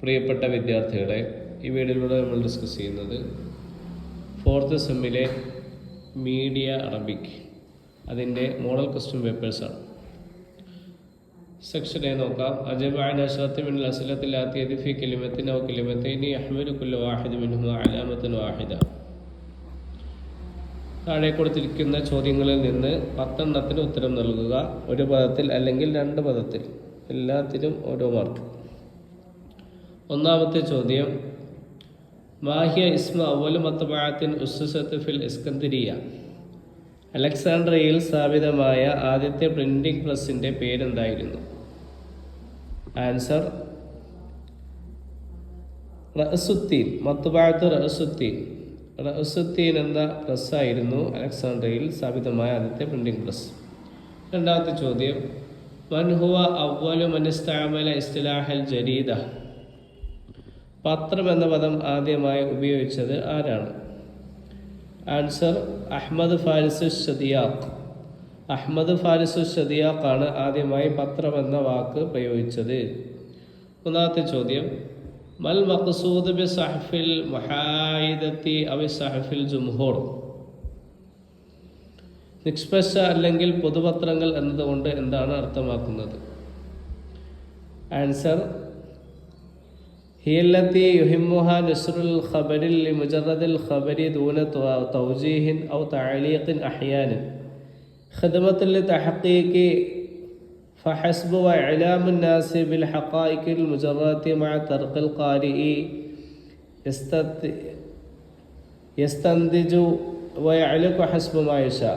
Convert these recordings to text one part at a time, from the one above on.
പ്രിയപ്പെട്ട വിദ്യാർത്ഥികളെ, ഈ വീഡിയോയിലൂടെ നമ്മൾ ഡിസ്കസ് ചെയ്യുന്നത് 4th സെമ്മിലെ മീഡിയ അറബിക് അതിൻ്റെ മോഡൽ ക്വസ്റ്റ്യൻ പേപ്പേഴ്സാണ്. സെക്ഷൻ എ നോക്കാം. അജബ അൻ അശ്റത്തി മിനൽ അസ്ഇലത്തിൽ ആതിയതി ഫി കലിമത്തിൻ ഔ കലിമത്തൈനി യഹ്മിലു കുല്ലു വാഹിദ് മിൻഹുമാ അലാമത്തൻ വാഹിദ. താഴെ കൊടുത്തിരിക്കുന്ന ചോദ്യങ്ങളിൽ നിന്ന് 10 എണ്ണത്തിന് ഉത്തരം നൽകുക. ഒരു പദത്തിൽ അല്ലെങ്കിൽ 2 പദത്തിൽ, എല്ലാത്തിനും ഓരോ മാർക്ക്. ഒന്നാമത്തെ ചോദ്യം, മാഹിയ ഇസ്മ അവ്വലു മത്ബഅത്തിൻ ഉസ്സുസത്ത് ഫിൽ ഇസ്കന്ദരിയ. അലക്സാണ്ട്രിയയിൽ സ്ഥാപിതമായ ആദ്യത്തെ പ്രിന്റിംഗ് പ്രസ്സിന്റെ പേരെന്തായിരുന്നു? ആൻസർ റഅസുദ്ദീൻ. മത്ബഅത്ത് റഅസുദ്ദീൻ. റഅസുദ്ദീൻ എന്ന പ്രസ്സായിരുന്നു അലക്സാണ്ട്രിയയിൽ സ്ഥാപിതമായ ആദ്യത്തെ പ്രിന്റിംഗ് പ്രസ്. രണ്ടാമത്തെ ചോദ്യം, മൻ ഹുവ അവ്വലു മൻ ഇസ്തഅമല ഇസ്തിലാഹൽ ജരീദ. പത്രം എന്ന പദം ആദ്യമായി ഉപയോഗിച്ചത് ആരാണ്? Answer Ahmad Faris Shidyaq. Ahmad Faris Shidyaq ആണ് ആദ്യമായി പത്രം എന്ന വാക്ക് പ്രയോഗിച്ചത്. മൂന്നാമത്തെ ചോദ്യം, മൽ മഖ്സൂദ് ബി സഹഫിൽ മുഹായിദത്തി അവി സഹഫിൽ ജുംഹൂർ. നിഷ്പക്ഷ അല്ലെങ്കിൽ പൊതുപത്രങ്ങൾ എന്നതുകൊണ്ട് എന്താണ് അർത്ഥമാക്കുന്നത്? ആൻസർ ഹിയല്ലത്തി യുഹിമ്മുഹാ നസ്റുൽ ഖബരിൽ ലിമുജറദിൽ ഖബരി ദൂന തൗജീഹിൻ ഔ തഅലീഖിൻ അഹ്യാനൻ ഖിദ്മത്തുൽ ലിതഹഖീഖി ഫഹസ്ബു വഇലാമുൻ നാസി ബിൽ ഹഖായിഖിൽ മുജറദത്തി മഅ തർഖിൽ ഖാരിഇ യസ്തന്ദിജു വയഅലഖു ഹസ്ബു മാ യശാ.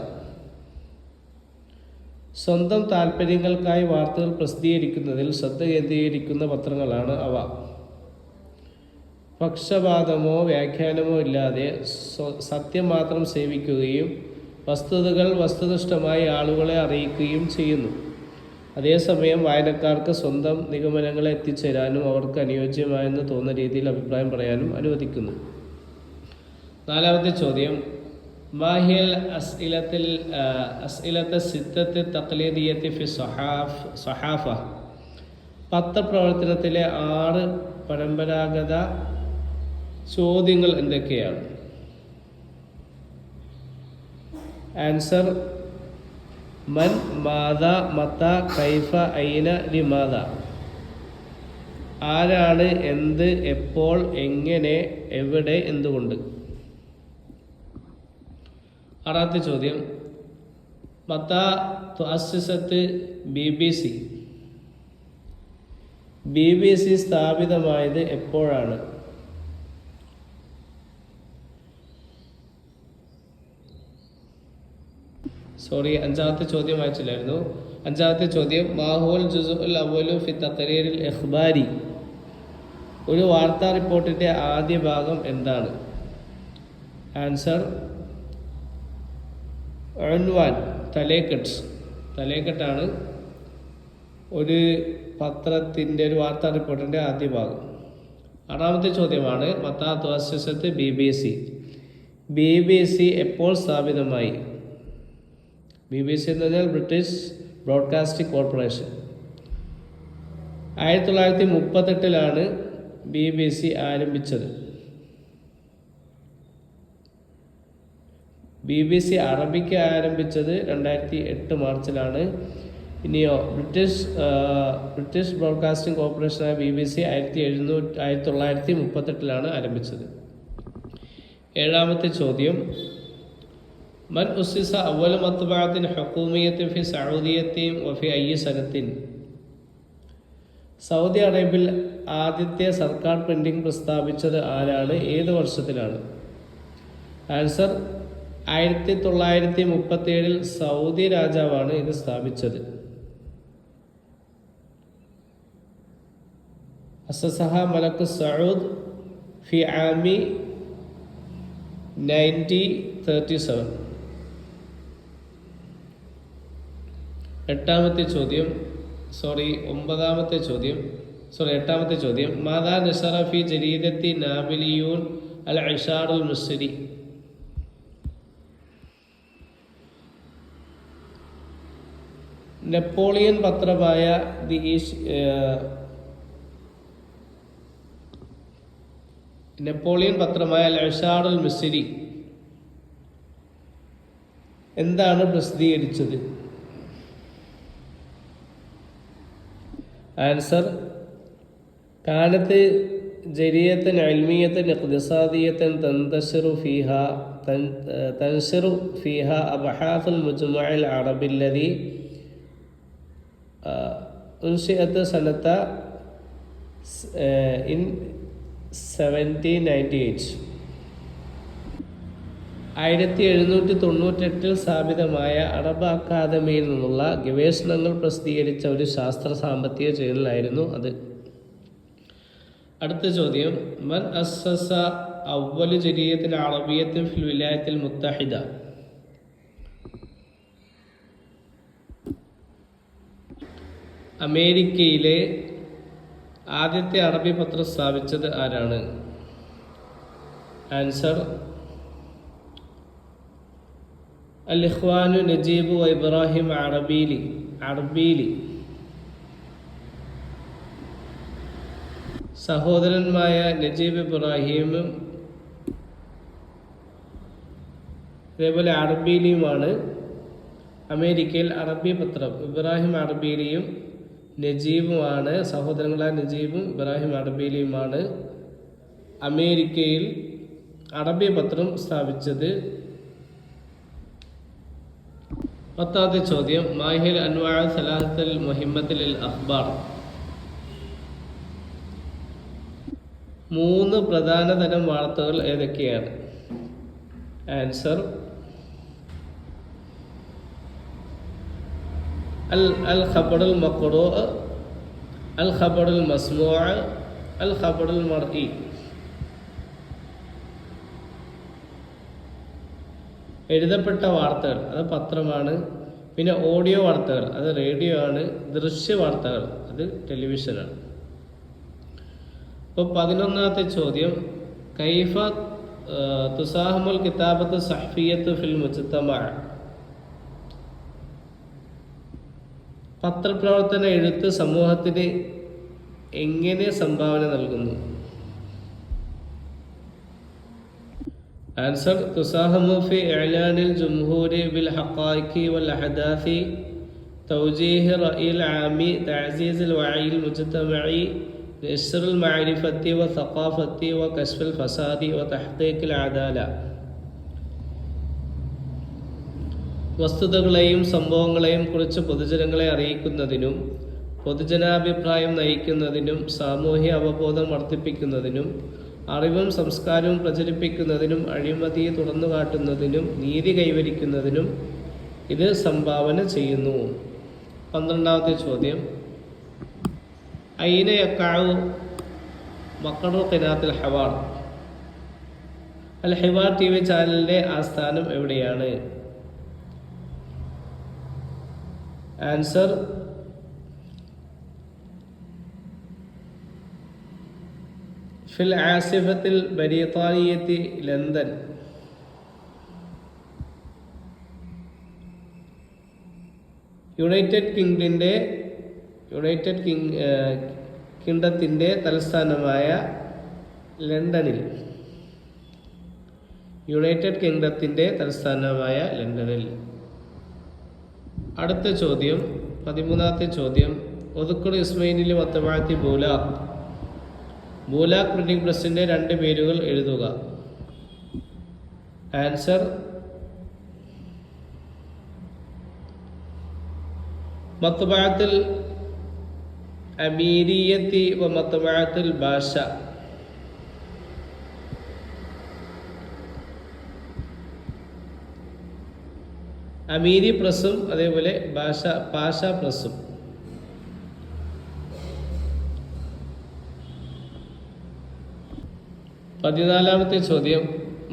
സ്വന്തം താൽപ്പര്യങ്ങൾക്കായി വാർത്തകൾ പ്രസിദ്ധീകരിക്കുന്നതിൽ ശ്രദ്ധ കേന്ദ്രീകരിക്കുന്ന പത്രങ്ങളാണ് അവ. പക്ഷപാതമോ വ്യാഖ്യാനമോ ഇല്ലാതെ സത്യം മാത്രം സേവിക്കുകയും വസ്തുതകൾ വസ്തുനിഷ്ഠമായി ആളുകളെ അറിയിക്കുകയും ചെയ്യുന്നു. അതേസമയം വായനക്കാർക്ക് സ്വന്തം നിഗമനങ്ങളെ എത്തിച്ചേരാനും അവർക്ക് അനുയോജ്യമായെന്ന് തോന്നുന്ന രീതിയിൽ അഭിപ്രായം പറയാനും അനുവദിക്കുന്നു. നാലാമത്തെ ചോദ്യം, മാഹിയൽ അസ്ഇലത്ത് സിത്തത്ത് തഖ്ലീദിയത്തി ഫി സഹാഫ. പത്രപ്രവർത്തനത്തിലെ 6 പരമ്പരാഗത ചോദ്യങ്ങൾ എന്തൊക്കെയാണ്? ആൻസർ മൻ, മാത, മത, കൈഫ, ഐന, ലിമാദ. ആരാണ്, എന്ത്, എപ്പോൾ, എങ്ങനെ, എവിടെ, എന്തുകൊണ്ട്. ആറാമത്തെ ചോദ്യം, മത തുഅസ്സിസത്ത് BBC. BBC സ്ഥാപിതമായത് എപ്പോഴാണ്? അഞ്ചാമത്തെ ചോദ്യം വായിച്ചില്ലായിരുന്നു. അഞ്ചാമത്തെ ചോദ്യം, മാഹുൽ ജുസുൽ അവ്വലു ഫി തഖരീരിൽ ഇഖ്ബാരി. ഒരു വാർത്താ റിപ്പോർട്ടിന്റെ ആദ്യ ഭാഗം എന്താണ്? ആൻസർ ഉൻവാൻ, തലേക്കെട്ടാണ് ഒരു പത്രത്തിൻ്റെ, ഒരു വാർത്താ റിപ്പോർട്ടിൻ്റെ ആദ്യ ഭാഗം. ആറാമത്തെ ചോദ്യമാണ്, മത്താ തുഅസ്സിസത്ത് BBC. BBC എപ്പോൾ സ്ഥാപിതമായി? BBC എന്ന് പറഞ്ഞാൽ ബ്രിട്ടീഷ് ബ്രോഡ്കാസ്റ്റിംഗ് കോർപ്പറേഷൻ. 1938 BBC ആരംഭിച്ചത്. BBC അറബിക്ക് ആരംഭിച്ചത് 2008 മാർച്ചിലാണ്. ഇനിയോ ബ്രിട്ടീഷ് ബ്രോഡ്കാസ്റ്റിംഗ് കോർപ്പറേഷനായ BBC 1938 ആരംഭിച്ചത്. ഏഴാമത്തെ ചോദ്യം, മൻ ഉസ്സിസ അവ്വലു മത്ബഅത്തിൻ ഹുകൂമിയ്യത്തിൻ ഫി സഊദിയ്യത്തിൻ വഫി അയ്യി സനത്തിൻ. സൗദി അറേബ്യയിൽ ആദ്യത്തെ സർക്കാർ പ്രിന്റിംഗ് പ്രസ്താവിച്ചത് ആരാണ്? ഏത് വർഷത്തിലാണ്? ആൻസർ 1937 സൗദി രാജാവാണ് ഇത് സ്ഥാപിച്ചത്. അസസഹ മലക്ക് സഊദ് ഫി ആമി 1937. എട്ടാമത്തെ ചോദ്യം, മാദാ നശറ ഫി ജരീദത്തി നാബിലിയൂൻ അൽ ഇഷാറുൽ മുസ്രി. നെപ്പോളിയൻ പത്രമായ നെപ്പോളിയൻ പത്രമായ അൽ ഇഷാറുൽ മിസ്രി എന്താണ് പ്രസിദ്ധീകരിച്ചത്? ആൻസർ: കാനത്ത് ജരിയത്തൻ ഇൽമിയത്തൻ ഇഖ്തിസാദിയത്തൻ തൻശിറു ഫീഹ അബ്ഹാസുൽ മുജ്മഉൽ അറബി അല്ലദി ഉൻശിഅത് സനത ഇൻ 1798. 1798 സ്ഥാപിതമായ അറബ് അക്കാദമിയിൽ നിന്നുള്ള ഗവേഷണങ്ങൾ പ്രസിദ്ധീകരിച്ച ഒരു ശാസ്ത്ര സാമ്പത്തിക ജേണലായിരുന്നു അത്. അടുത്ത ചോദ്യം: മൻ അസ്സസ അവ്വലു ജരീദത്തിൻ അറബിയ്യത്തിൻ ഫിൽ വിലായത്തിൽ മുത്തഹിദ? അമേരിക്കയിലെ ആദ്യത്തെ അറബി പത്രം സ്ഥാപിച്ചത് ആരാണ്? ആൻസർ: അൽ ഇഖ്വാനു നജീബ് വ ഇബ്രാഹിം അർബീലി. സഹോദരന്മാരായ നജീബ് ഇബ്രാഹിമും അതേപോലെ അർബീലിയുമാണ് അമേരിക്കയിൽ അറബി പത്രം. ഇബ്രാഹിം അർബീലിയും നജീബുമാണ് സഹോദരങ്ങളായ നജീബും ഇബ്രാഹിം അർബീലിയുമാണ് അമേരിക്കയിൽ അറബി പത്രം സ്ഥാപിച്ചത്. 10ാമത്തെ ചോദ്യം: മാഹിൽ അൻവാഅ സലാസത്തുൽ മുഹിമ്മത്തിൽ അഖ്ബാർ? 3 പ്രധാന തരം വാർത്തകൾ ഏതൊക്കെയാണ്? ആൻസർ: അൽ ഖബറുൽ മഖ്റൂഅ, അൽ ഖബറുൽ മസ്മൂഅ, അൽ ഖബറുൽ മർഇ. എഴുതപ്പെട്ട വാർത്തകൾ അത് പത്രമാണ്. പിന്നെ ഓഡിയോ വാർത്തകൾ അത് റേഡിയോ ആണ്. ദൃശ്യ വാർത്തകൾ അത് ടെലിവിഷനാണ്. അപ്പോൾ 11ാമത്തെ ചോദ്യം: കൈഫ തുസാഹമുൽ കിതാബത്ത് സഹ്ഫിയ്യത്ത് ഫിൽ മുജ്തമഅ? പത്രപ്രവർത്തന എഴുത്ത് സമൂഹത്തിന് എങ്ങനെ സംഭാവന നൽകുന്നു? ആൻസർ: തുസാഹമു ഫി ഇഅ്ലാനിൽ ജംഹൂരി ബിൽ ഹഖായിഖി വൽ അഹദാസി, തൗജീഹി റഅയിൽ ആമി, തഅസീസിൽ വഅയിൽ മുജ്തമഇ, നശ്റുൽ മഅരിഫത്തി വ സഖാഫത്തി വ കശ്ഫുൽ ഫസാദി വ തഹ്ഖീഖിൽ അദാല. വസ്തുതകളെയും സംഭവങ്ങളെയും കുറിച്ച് പൊതുജനങ്ങളെ അറിയിക്കുന്നതിനും പൊതുജനാഭിപ്രായം നയിക്കുന്നതിനും സാമൂഹ്യ അവബോധം വർദ്ധിപ്പിക്കുന്നതിനും അറിവും സംസ്കാരവും പ്രചരിപ്പിക്കുന്നതിനും അഴിമതിയെ തുറന്നുകാട്ടുന്നതിനും നീതി കൈവരിക്കുന്നതിനും ഇത് സംഭാവന ചെയ്യുന്നു. 12ാമത്തെ ചോദ്യം: ഐന യഖഉ മഖറു ഖിനാത്തുൽ ഹവാർ? അൽ ഹിവാർ TV ചാനലിന്റെ ആസ്ഥാനം എവിടെയാണ്? ആൻസർ: ഫിൽ ആസിഫത്തിൽ ബരീത്താനിയത്തി, ലണ്ടൻ. യുണൈറ്റഡ് കിങ്ഡത്തിന്റെ തലസ്ഥാനമായ ലണ്ടനിൽ. യുണൈറ്റഡ് കിങ്ഡത്തിന്റെ തലസ്ഥാനമായ ലണ്ടനിൽ. അടുത്ത ചോദ്യം 13ാമത്തെ ചോദ്യം: ഒതുക്കുർ ഇസ്മൈനിൽ മത്തബഅത്തി ബൂലാഖ്? ബൂലാഖ് പ്രിന്റിംഗ് പ്രസിന്റെ 2 പേരുകൾ എഴുതുക. ആൻസർ: മത്ബഅത്തുൽ അമീരിയത്തി വ മത്ബഅത്തുൽ ബാഷ. അമീരി പ്രസ്സും അതേപോലെ പാഷ പ്രസ്സും. 14ാമത്തെ ചോദ്യം: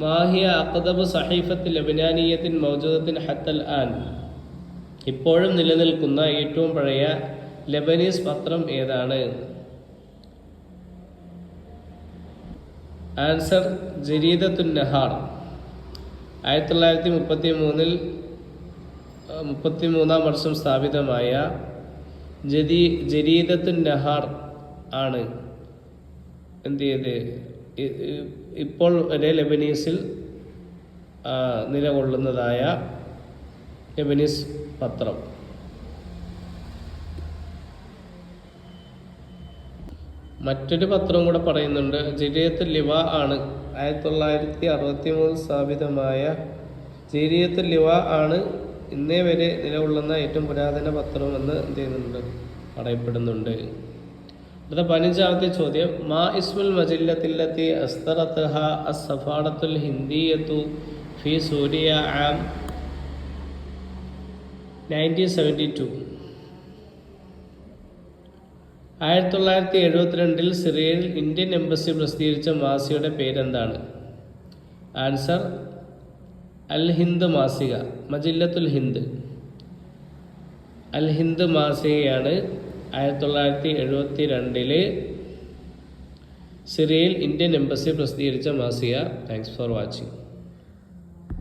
മാഹിയ അഖ്ദബു സഹീഫത്ത് ലബനാനിയത്തിൻ മൗജൂദത്തിൻ ഹത്തൽ ആൻ? ഇപ്പോഴും നിലനിൽക്കുന്ന ഏറ്റവും പഴയ ലെബനീസ് പത്രം ഏതാണ്? ആൻസർ: ജരീദത്തുൻ നഹാർ. 1933 വർഷം സ്ഥാപിതമായ ജരീദത്തുൻ നഹാർ ആണ് എന്ത് ചെയ്ത് ഇപ്പോൾ വരെ ലെബനീസിൽ നിലകൊള്ളുന്നതായ ലെബനീസ് പത്രം. മറ്റൊരു പത്രവും കൂടെ പറയുന്നുണ്ട്. ജരിയത്തുൽ ലിവാ ആണ് 1963 സ്ഥാപിതമായ ജരിയത്തുൽ ലിവാ ആണ് ഇന്നേ വരെ നിലകൊള്ളുന്ന ഏറ്റവും പുരാതന പത്രമെന്ന് എന്ത് ചെയ്യുന്നുണ്ട്, പറയപ്പെടുന്നുണ്ട്. അടുത്ത 15ാമത്തെ ചോദ്യം, മാ ഇസ്മുൽ മജില്ലത്തില്ലത്തി അസ്തറത്ഹ അസ്സഫാറത്തുൽ ഹിന്ദിയത്തു ഫി സൂരിയ ആം 1972. 1972 സിറിയയിൽ ഇന്ത്യൻ എംബസി പ്രസിദ്ധീകരിച്ച മാസികയുടെ പേരെന്താണ്? ആൻസർ അൽ ഹിന്ദ് മാസിക, മജില്ലത്തുൽ ഹിന്ദ്. അൽ ഹിന്ദ് മാസികയാണ് 1972 സിറിയയിൽ ഇന്ത്യൻ എംബസി പ്രസിദ്ധീകരിച്ച മാസിക. Thanks for watching.